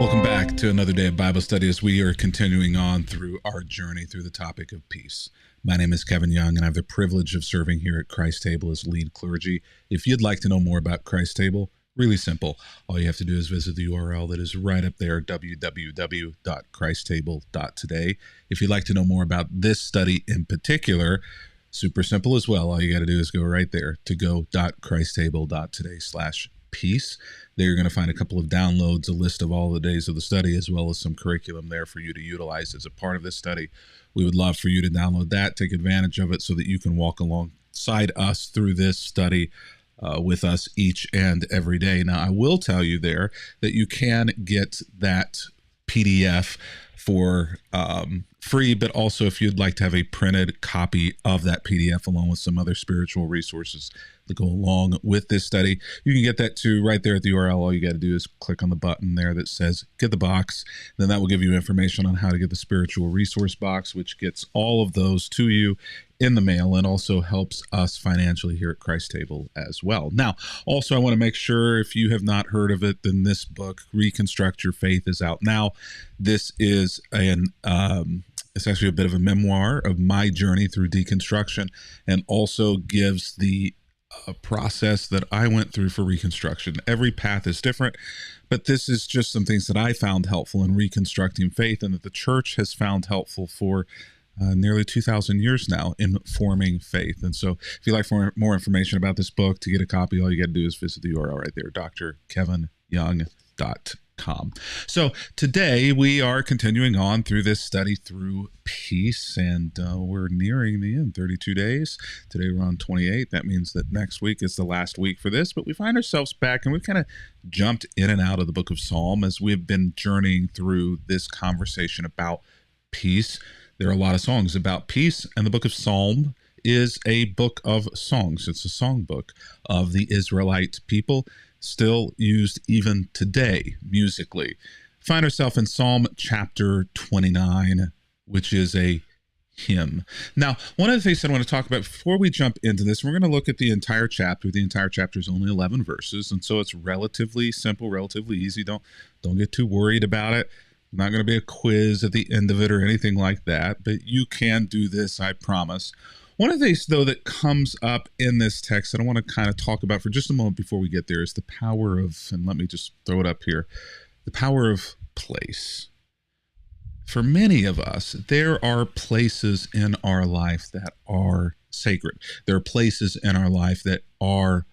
Welcome back to another day of Bible study as we are continuing on through our journey through the topic of peace. My name is Kevin Young, and I have the privilege of serving here at Christ Table as lead clergy. If you'd like to know more about Christ Table, really simple. All you have to do is visit the URL that is right up there, www.christstable.today. If you'd like to know more about this study in particular, super simple as well. All you got to do is go right there to go.christstable.today/peace. There you're going to find a couple of downloads, a list of all the days of the study, as well as some curriculum there for you to utilize as a part of this study. We would love for you to download that, take advantage of it so that you can walk alongside us through this study with us each and every day. Now, I will tell you there that you can get that PDF for free, but also if you'd like to have a printed copy of that PDF along with some other spiritual resources that go along with this study, you can get that too right there at the URL. All you got to do is click on the button there that says get the box. Then that will give you information on how to get the spiritual resource box, which gets all of those to you in the mail and also helps us financially here at Christ Table as well. Now, also, I want to make sure if you have not heard of it, then this book, Reconstruct Your Faith, is out now. This is it's actually a bit of a memoir of my journey through deconstruction, and also gives the process that I went through for reconstruction. Every path is different, but this is just some things that I found helpful in reconstructing faith, and that the church has found helpful for nearly 2,000 years now in forming faith. And so if you'd like more information about this book, to get a copy, all you got to do is visit the URL right there, drkevinyoung.com. So today we are continuing on through this study through peace, and we're nearing the end, 32 days. Today we're on 28. That means that next week is the last week for this, but we find ourselves back, and we've kind of jumped in and out of the book of Psalm as we've been journeying through this conversation about peace. There are a lot of songs about peace, and the book of Psalm is a book of songs. It's a songbook of the Israelite people, still used even today musically. Find ourselves in Psalm chapter 29, which is a hymn. Now, one of the things I want to talk about before we jump into this, we're going to look at the entire chapter. The entire chapter is only 11 verses, and so it's relatively simple, relatively easy. Don't get too worried about it. Not going to be a quiz at the end of it or anything like that, but you can do this, I promise. One of the things, though, that comes up in this text that I want to kind of talk about for just a moment before we get there is the power of, and let me just throw it up here, the power of place. For many of us, there are places in our life that are sacred. There are places in our life that are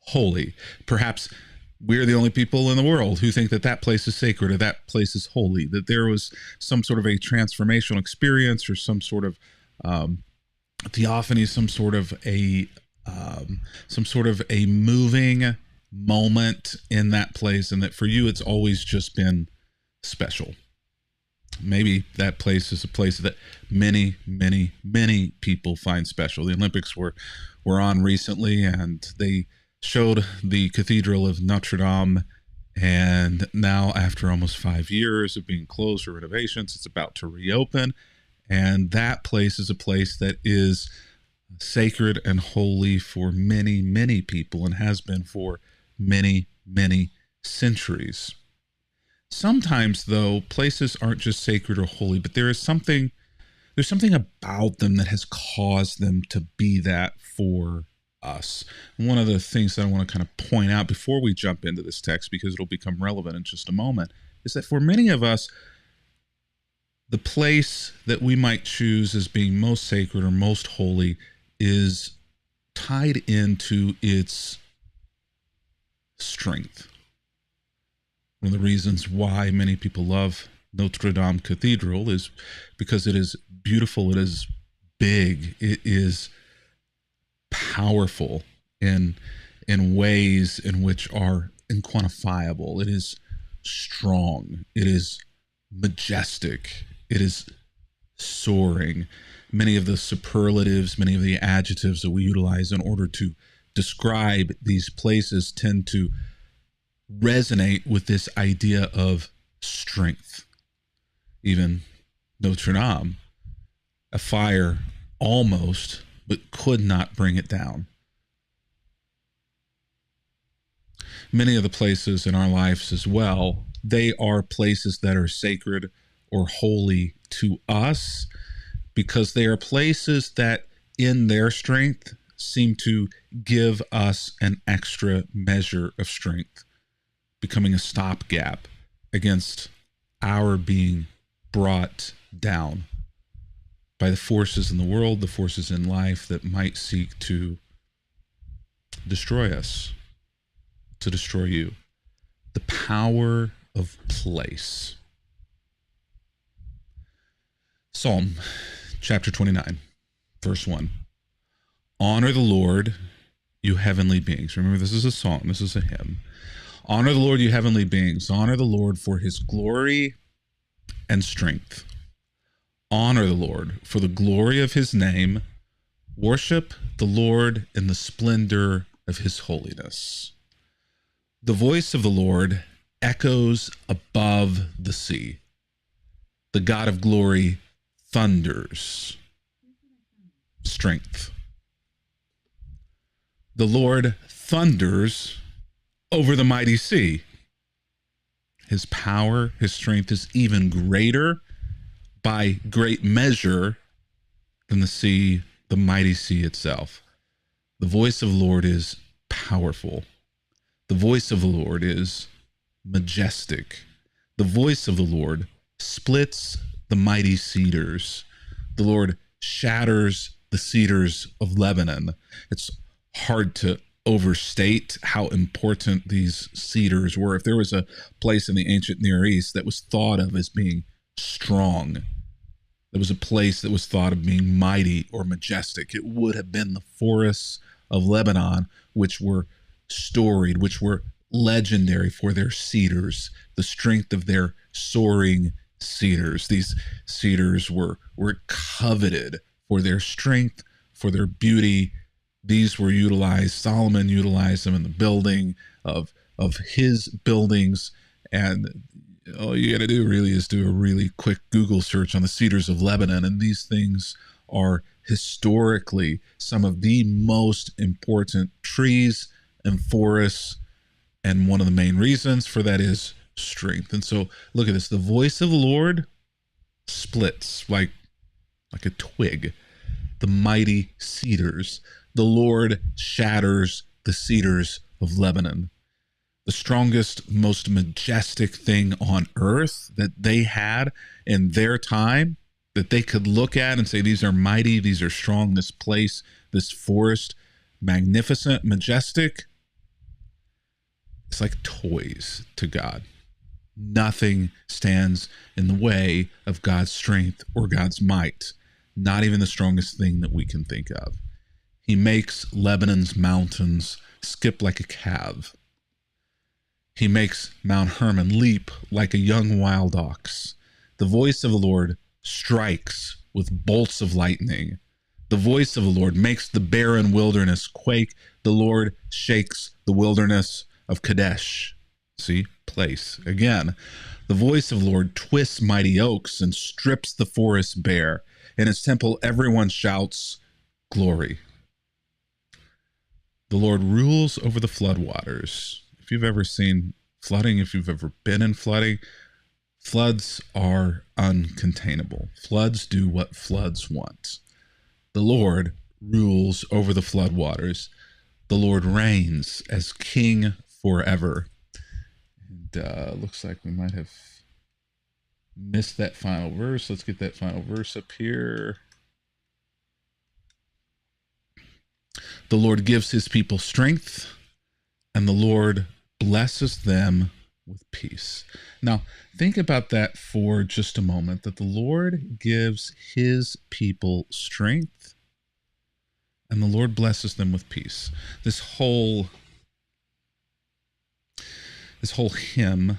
holy. Perhaps we're the only people in the world who think that that place is sacred or that place is holy, that there was some sort of a transformational experience or some sort of theophany, some sort of a moving moment in that place, and that for you it's always just been special. Maybe that place is a place that many, many, many people find special. The Olympics were on recently, and they showed the Cathedral of Notre Dame, and now after almost 5 years of being closed for renovations, it's about to reopen, and that place is a place that is sacred and holy for many, many people, and has been for many, many centuries. Sometimes, though, places aren't just sacred or holy, but there's something about them that has caused them to be that for us. One of the things that I want to kind of point out before we jump into this text, because it'll become relevant in just a moment, is that for many of us, the place that we might choose as being most sacred or most holy is tied into its strength. One of the reasons why many people love Notre Dame Cathedral is because it is beautiful, it is big, it is powerful in ways in which are unquantifiable. It is strong, it is majestic, it is soaring. Many of the superlatives, many of the adjectives that we utilize in order to describe these places tend to resonate with this idea of strength. Even Notre Dame, a fire almost, but could not bring it down. Many of the places in our lives as well they are places that are sacred or holy to us, because they are places that in their strength seem to give us an extra measure of strength, becoming a stopgap against our being brought down by the forces in the world, the forces in life that might seek to destroy us, to destroy you. The power of place. Psalm chapter 29, verse 1. Honor the Lord, you heavenly beings. Remember, this is a song, this is a hymn. Honor the Lord, you heavenly beings. Honor the Lord for his glory and strength. Honor the Lord for the glory of his name. Worship the Lord in the splendor of his holiness. The voice of the Lord echoes above the sea. The God of glory thunders. Strength. The Lord thunders over the mighty sea. His power, his strength is even greater by great measure than the sea, the mighty sea itself. The voice of the Lord is powerful. The voice of the Lord is majestic. The voice of the Lord splits the mighty cedars. The Lord shatters the cedars of Lebanon. It's hard to overstate how important these cedars were. If there was a place in the ancient Near East that was thought of as being strong, there was a place that was thought of being mighty or majestic, it would have been the forests of Lebanon, which were storied, which were legendary for their cedars, the strength of their soaring cedars. These cedars were coveted for their strength, for their beauty. These were utilized. Solomon utilized them in the building of his buildings. And all you got to do really is do a really quick Google search on the cedars of Lebanon. And these things are historically some of the most important trees and forests. And one of the main reasons for that is strength. And so look at this. The voice of the Lord splits like a twig. The mighty cedars. The Lord shatters the cedars of Lebanon. The strongest, most majestic thing on earth that they had in their time, that they could look at and say, these are mighty, these are strong, this place, this forest, magnificent, majestic. It's like toys to God. Nothing stands in the way of God's strength or God's might, not even the strongest thing that we can think of. He makes Lebanon's mountains skip like a calf. He makes Mount Hermon leap like a young wild ox. The voice of the Lord strikes with bolts of lightning. The voice of the Lord makes the barren wilderness quake. The Lord shakes the wilderness of Kadesh. See, place. Again, the voice of the Lord twists mighty oaks and strips the forest bare. In his temple, everyone shouts, glory. The Lord rules over the floodwaters. If you've ever seen flooding, if you've ever been in flooding, floods are uncontainable. Floods do what floods want. The Lord rules over the floodwaters. The Lord reigns as king forever. And looks like we might have missed that final verse. Let's get that final verse up here. The Lord gives his people strength, and the Lord blesses them with peace. Now, think about that for just a moment, that the Lord gives his people strength, and the Lord blesses them with peace. This whole hymn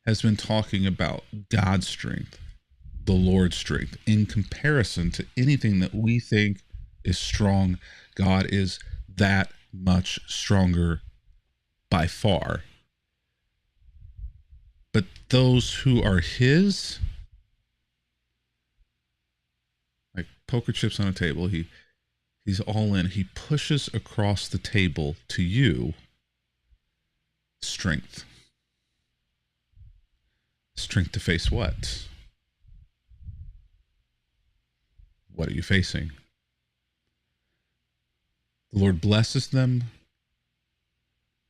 has been talking about God's strength, the Lord's strength, in comparison to anything that we think is strong. God is that much stronger by far. But those who are his, like poker chips on a table, he's all in. He pushes across the table to you strength. Strength to face what? What are you facing? The Lord blesses them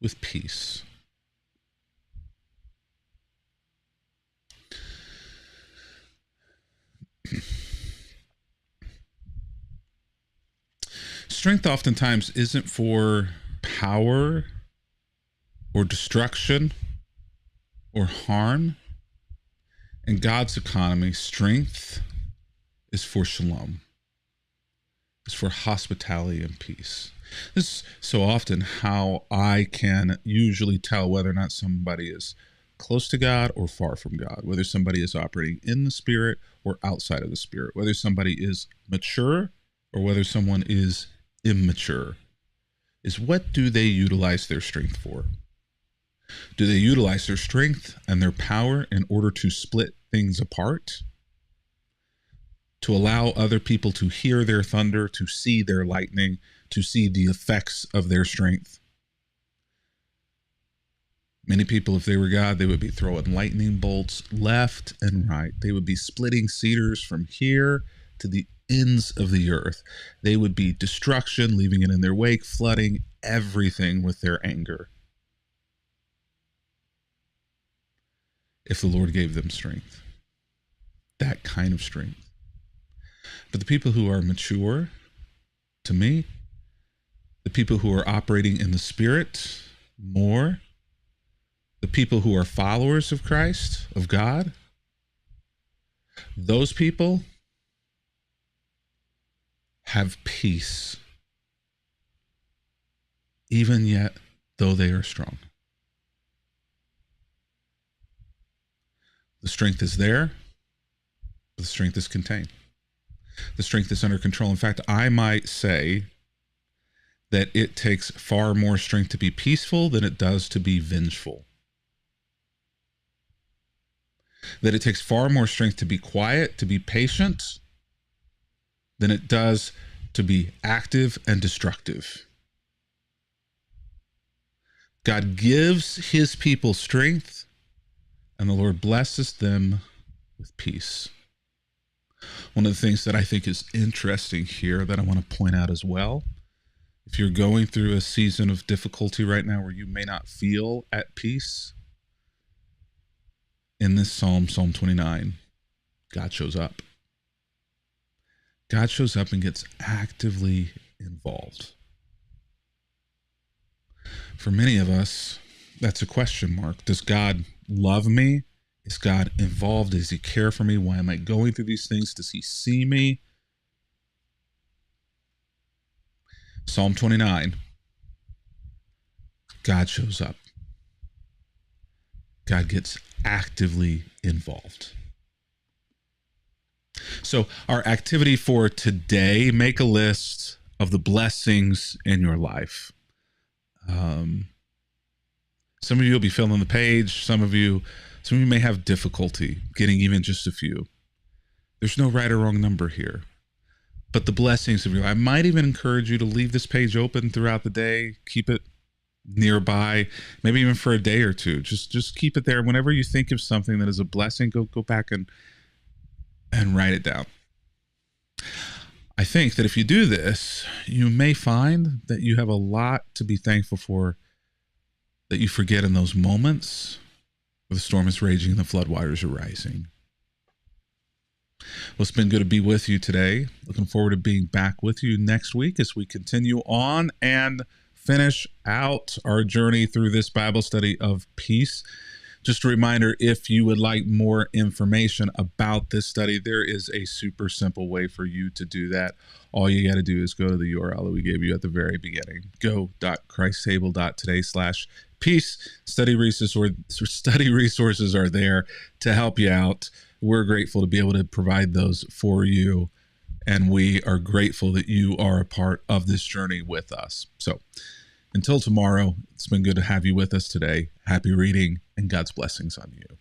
with peace. Strength oftentimes isn't for power or destruction or harm. In God's economy, strength is for shalom. It's for hospitality and peace. This is so often how I can usually tell whether or not somebody is close to God or far from God, whether somebody is operating in the Spirit or outside of the Spirit, whether somebody is mature or whether someone is immature, is what do they utilize their strength for? Do they utilize their strength and their power in order to split things apart? To allow other people to hear their thunder, to see their lightning, to see the effects of their strength? Many people, if they were God, they would be throwing lightning bolts left and right. They would be splitting cedars from here to the ends of the earth. They would be destruction, leaving it in their wake, flooding everything with their anger. If the Lord gave them strength, that kind of strength. But the people who are mature, to me, the people who are operating in the Spirit more, the people who are followers of Christ, of God, those people have peace, even yet though they are strong. The strength is there, but the strength is contained. The strength is under control. In fact, I might say that it takes far more strength to be peaceful than it does to be vengeful. That it takes far more strength to be quiet, to be patient, than it does to be active and destructive. God gives his people strength, and the Lord blesses them with peace. One of the things that I think is interesting here that I want to point out as well, if you're going through a season of difficulty right now where you may not feel at peace, in this Psalm 29, God shows up. God shows up and gets actively involved. For many of us, that's a question mark. Does God love me? Is God involved? Does he care for me? Why am I going through these things? Does he see me? Psalm 29, God shows up. God gets actively involved. So our activity for today, make a list of the blessings in your life. Some of you will be filling the page. Some of you may have difficulty getting even just a few. There's no right or wrong number here. But the blessings of your life. I might even encourage you to leave this page open throughout the day. Keep it nearby, maybe even for a day or two. Just keep it there. Whenever you think of something that is a blessing, go back and write it down. I think that if you do this, you may find that you have a lot to be thankful for that you forget in those moments where the storm is raging and the floodwaters are rising. Well, it's been good to be with you today. Looking forward to being back with you next week as we continue on and finish out our journey through this Bible study of peace. Just a reminder, if you would like more information about this study, there is a super simple way for you to do that. All you got to do is go to the URL that we gave you at the very beginning, go.christstable.today/peace. Study resources are there to help you out. We're grateful to be able to provide those for you, and we are grateful that you are a part of this journey with us. So until tomorrow, it's been good to have you with us today. Happy reading and God's blessings on you.